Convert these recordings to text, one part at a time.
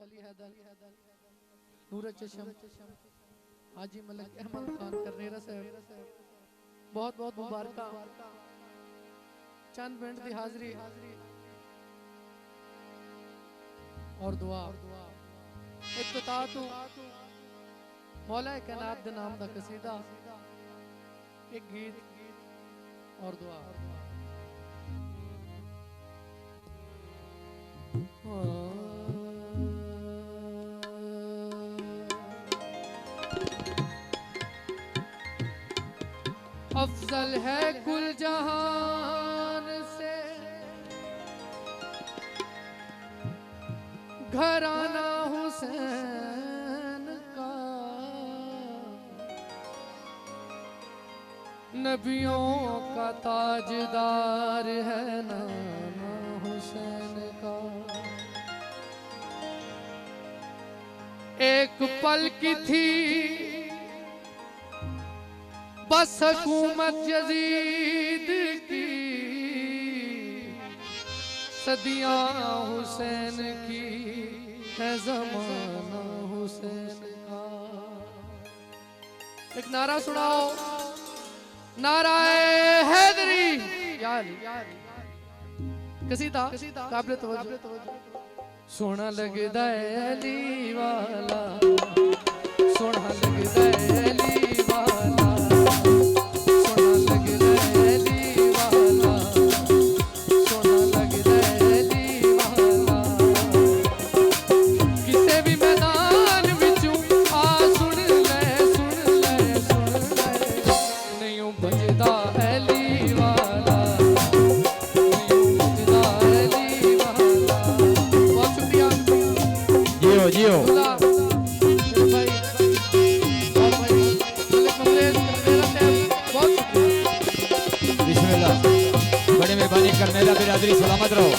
अली हैदर, नूर चशम, हाजी मलिक अहमद खान करनेरा साहब, बहुत बहुत मुबारक। चंद मिनट की हाजरी और दुआ। इफ्तिताह तो मौला कायनात दे नाम दा कसीदा, एक गीत और दुआ। अफजल है कुल जहान से घराना हुसैन का, नबियों का ताजदार है नाना हुसैन का। एक पल की थी बस हुकूमत यजीद की, सदियां हुसैन की है ज़माना हुसैन का। एक नारा सुनाओ, नाराए हैदरी। यार कसीदा काबिल तवज्जो। सोना लगदा है अली वाला, सोना लगदा है अली वाला, सोना लगदा है अली वाला, सोना लगदा है अली वाला। किसे भी मैदान विचों आ सुन ले, सुन ले, सुन ले, नहीं बजदा अली वाला, नहीं बजदा अली वाला। बहुत शुक्रिया जियो जियो बड़ी मेहरबानी करनेरा बिरादरी सलामत रहो।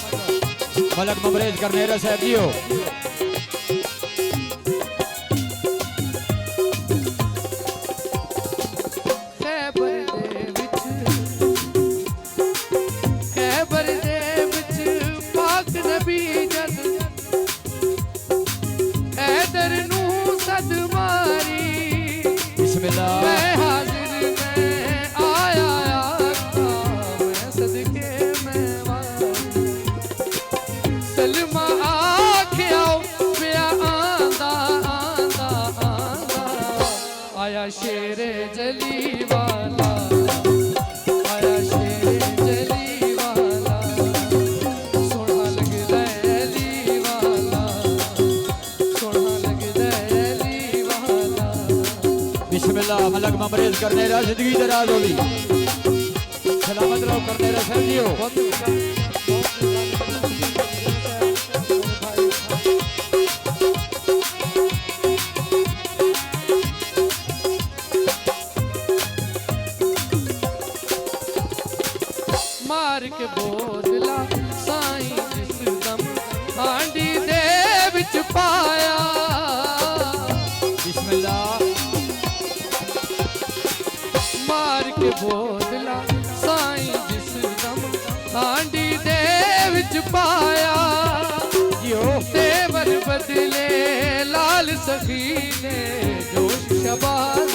मलक ममरेज करनेरा साहब जी हो। खैबर दे विच पाक नबी जद हैदर नू सद मारी, बिस्मिल्लाह मैं हाजिर मैं आया सलमा आख्या पिया आंदा आंदा आंदा, आया शेरे जली वाला, आया शेरे जली वाला, सोना लगदा अली वाला, सोना लगदा अली वाला। बिस्मिल्लाह मलक ममरेज करनेरा जिंदगी दराज होगी, सलामत रहो करनेरा साहब जी हो। मार के बोतला साईं जिस दम हांडी दे विच पाया, बिस्मिल्लाह मार के बोतला साईं जिस दम हांडी दे विच पाया। तेवर बदले लाल सखी ने जोश शबाज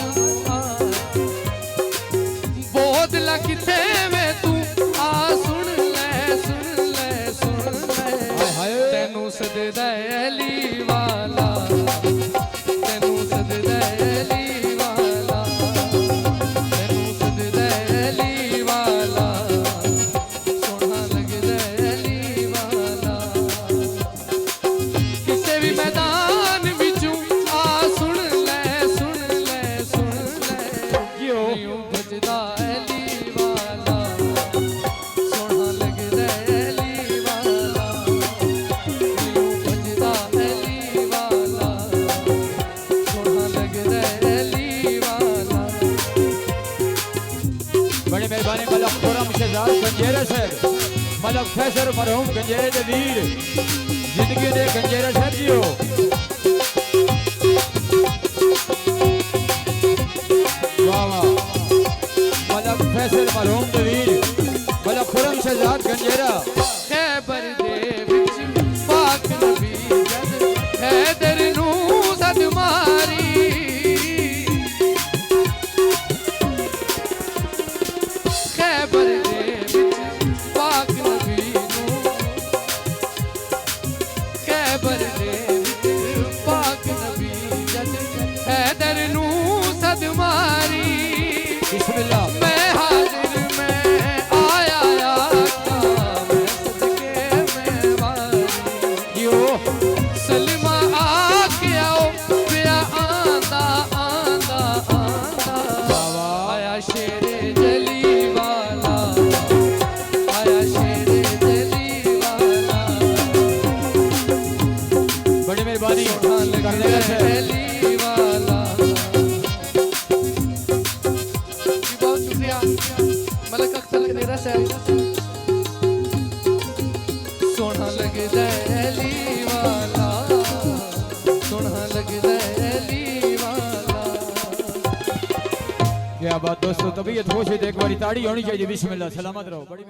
बोतला किथे में तू आ सुन ले, सुन ले, सुन ले, तेनू सददा अली वाला, तेनू सददा अली वाला, तेनू सददा अली वाला, सोना लगदा अली वाला। किसे भी मैदान विचों आ सुन ले, सुन ले, सुन ले, यूं बजदा अली वाला, सोना लगदा अली वाला, यूं बजदा अली वाला, सोना लगदा अली वाला। बड़ी मेहरबानी मलक खुरम शहजाद गंजेरा साहब, मलक फैसल मरहूम गंजेरे दे वीर, जिंदगी दे गंजेरा साहब जी हो। वाह वाह मलक फैसल मरहूम दे वीर, मलक खुरम शहजाद गंजेरा। खैबर दे विच पाक नबी जद है खैबर दे पाक नबी जद हैदर नू सद मारी बिस्मिल्लाह मैं हाजिर मैं आया आका मैं सदके मैं वारी यो सलमा आके आओ पिया आंदा आंदा आंदा आया शेरे जली वाला आया शेरे जली वाला बड़ी मेहरबानी सुभान करने से जली वाला जी बहुत शुक्रिया मलक अख्तर लगदेरा साहब सोना लगदा अली वाला सोना लगदा अली वाला क्या बात दोस्तों तबीयत खुश है तो एक बारी ताड़ी होनी चाहिए बिस्मिल्लाह सलामत रहो बड़ी